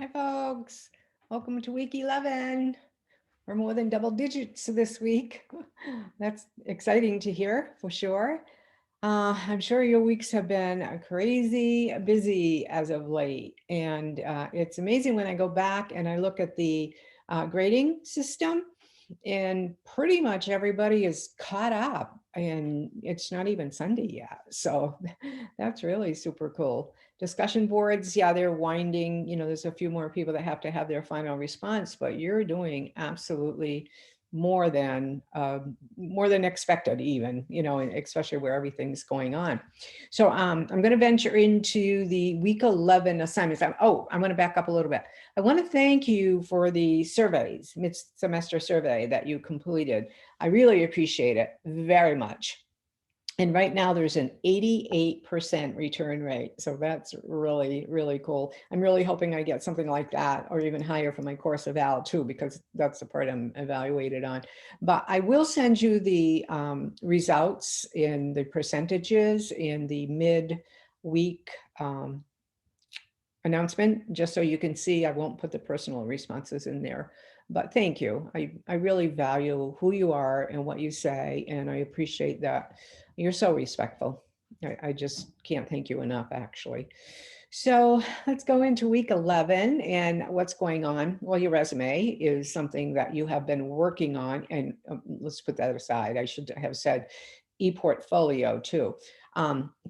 Hi, folks. Welcome to week 11. We're more than double digits this week. That's exciting to hear for sure. I'm sure your weeks have been crazy busy as of late. And it's amazing when I go back and I look at the grading system, and pretty much everybody is caught up, and it's not even Sunday yet. So that's really super cool. Discussion boards, yeah, they're winding, there's a few more people that have to have their final response, but you're doing absolutely more than expected, even, and especially where everything's going on. So I'm going to venture into the week 11 assignments. I'm going to back up a little bit. I want to thank you for the surveys, mid-semester survey that you completed. I really appreciate it very much. And right now there's an 88% return rate. So that's really, really cool. I'm really hoping I get something like that or even higher for my course eval too, because that's the part I'm evaluated on. But I will send you the results in the percentages in the mid-week announcement, just so you can see. I won't put the personal responses in there, but thank you. I really value who you are and what you say, and I appreciate that. You're so respectful. I just can't thank you enough, actually. So let's go into week 11 and what's going on. Well, your resume is something that you have been working on, and let's put that aside. I should have said e-portfolio too.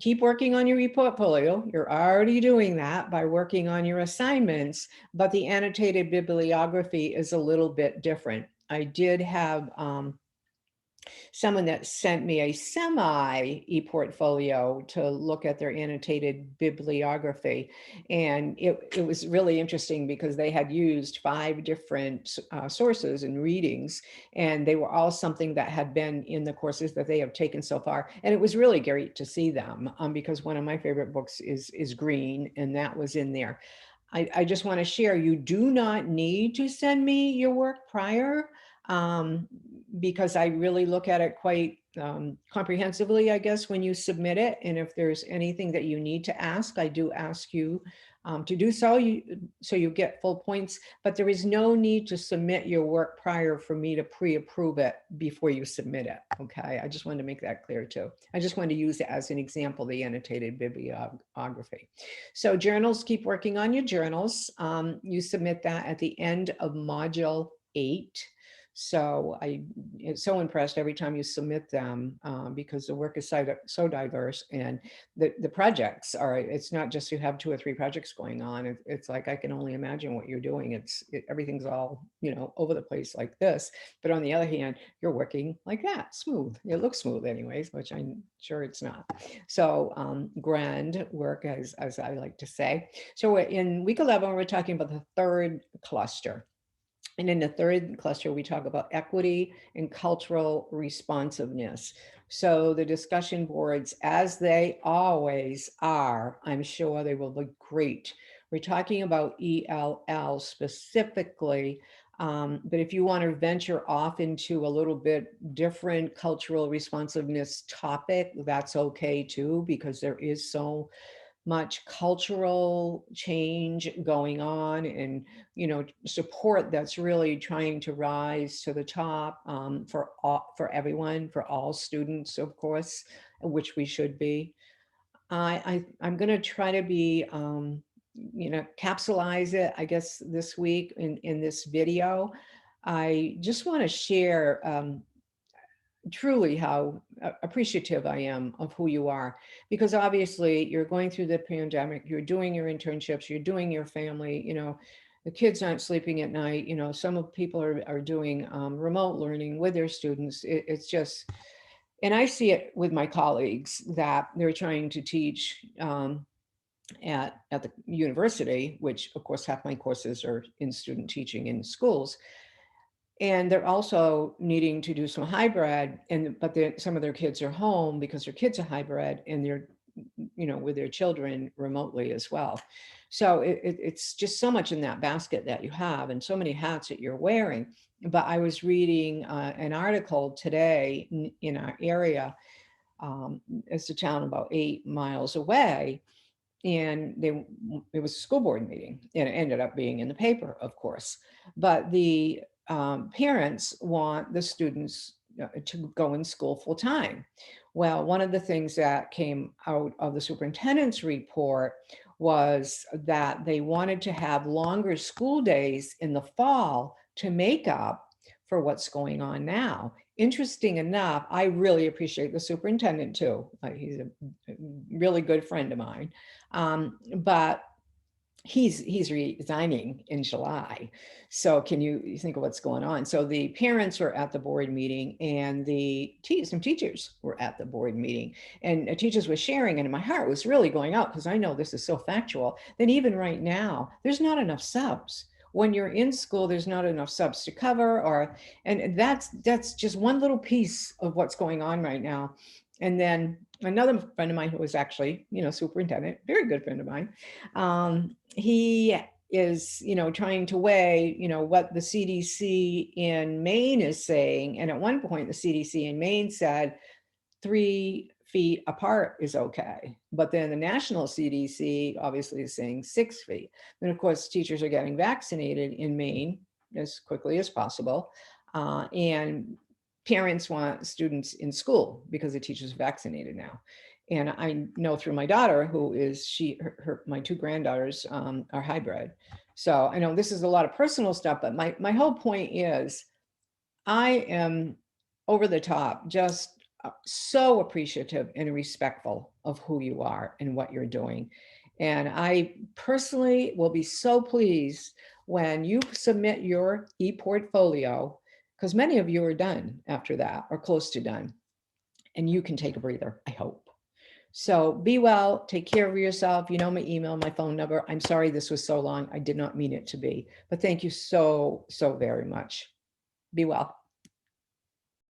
Keep working on your e-portfolio. You're already doing that by working on your assignments, but the annotated bibliography is a little bit different. I did have someone that sent me a semi e-portfolio to look at their annotated bibliography. And it was really interesting because they had used 5 different sources and readings, and they were all something that had been in the courses that they have taken so far. And it was really great to see them because one of my favorite books is Green, and that was in there. I just want to share, you do not need to send me your work prior, um, because I really look at it quite comprehensively, I guess, when you submit it. And if there's anything that you need to ask, I do ask you to do so, so you get full points. But there is no need to submit your work prior for me to pre-approve it before you submit it. Okay, I just wanted to make that clear too. I just wanted to use it as an example, the annotated bibliography. So journals, keep working on your journals. You submit that at the end of module 8. So I'm so impressed every time you submit them because the work is so diverse, and the projects are, it's not just you have 2 or 3 projects going on. It's like, I can only imagine what you're doing. Everything's all, over the place like this. But on the other hand, you're working like that, smooth. It looks smooth anyways, which I'm sure it's not. So grand work, as I like to say. So in week 11, we're talking about the third cluster. And in the third cluster, we talk about equity and cultural responsiveness. So the discussion boards, as they always are, I'm sure they will look great. We're talking about ELL specifically, but if you want to venture off into a little bit different cultural responsiveness topic, that's okay too, because there is so much cultural change going on, and support that's really trying to rise to the top for everyone, for all students, of course, which we should be. I'm going to try to be capsulize it, I guess, this week in this video. I just want to share truly how appreciative I am of who you are, because obviously you're going through the pandemic, you're doing your internships, you're doing your family, the kids aren't sleeping at night, some of people are doing remote learning with their students. It's just, and I see it with my colleagues that they're trying to teach at the university, which of course half my courses are in student teaching in schools, and they're also needing to do some hybrid, but some of their kids are home because their kids are hybrid, and they're with their children remotely as well. So it's just so much in that basket that you have, and so many hats that you're wearing. But I was reading an article today in our area. It's a town about 8 miles away, and it was a school board meeting, and it ended up being in the paper, of course. But the parents want the students to go in school full time. Well, one of the things that came out of the superintendent's report was that they wanted to have longer school days in the fall to make up for what's going on now. Interesting enough, I really appreciate the superintendent too. He's a really good friend of mine. But he's resigning in July. So can you think of what's going on? So the parents were at the board meeting, and some teachers were at the board meeting, and teachers were sharing, and my heart was really going out because I know this is so factual that even right now, there's not enough subs. When you're in school, there's not enough subs to cover, and that's just one little piece of what's going on right now. And then another friend of mine who was actually, superintendent, very good friend of mine, he is, trying to weigh, what the CDC in Maine is saying. And at one point, the CDC in Maine said 3 feet apart is okay. But then the national CDC obviously is saying 6 feet. And of course, teachers are getting vaccinated in Maine as quickly as possible. And parents want students in school because the teacher's vaccinated now. And I know through my daughter, who is my 2 granddaughters are hybrid. So I know this is a lot of personal stuff, but my whole point is I am over the top, just so appreciative and respectful of who you are and what you're doing. And I personally will be so pleased when you submit your e-portfolio, because many of you are done after that or close to done, and you can take a breather, I hope. So be well, take care of yourself. You know my email, my phone number. I'm sorry this was so long. I did not mean it to be, but thank you so, so very much. Be well.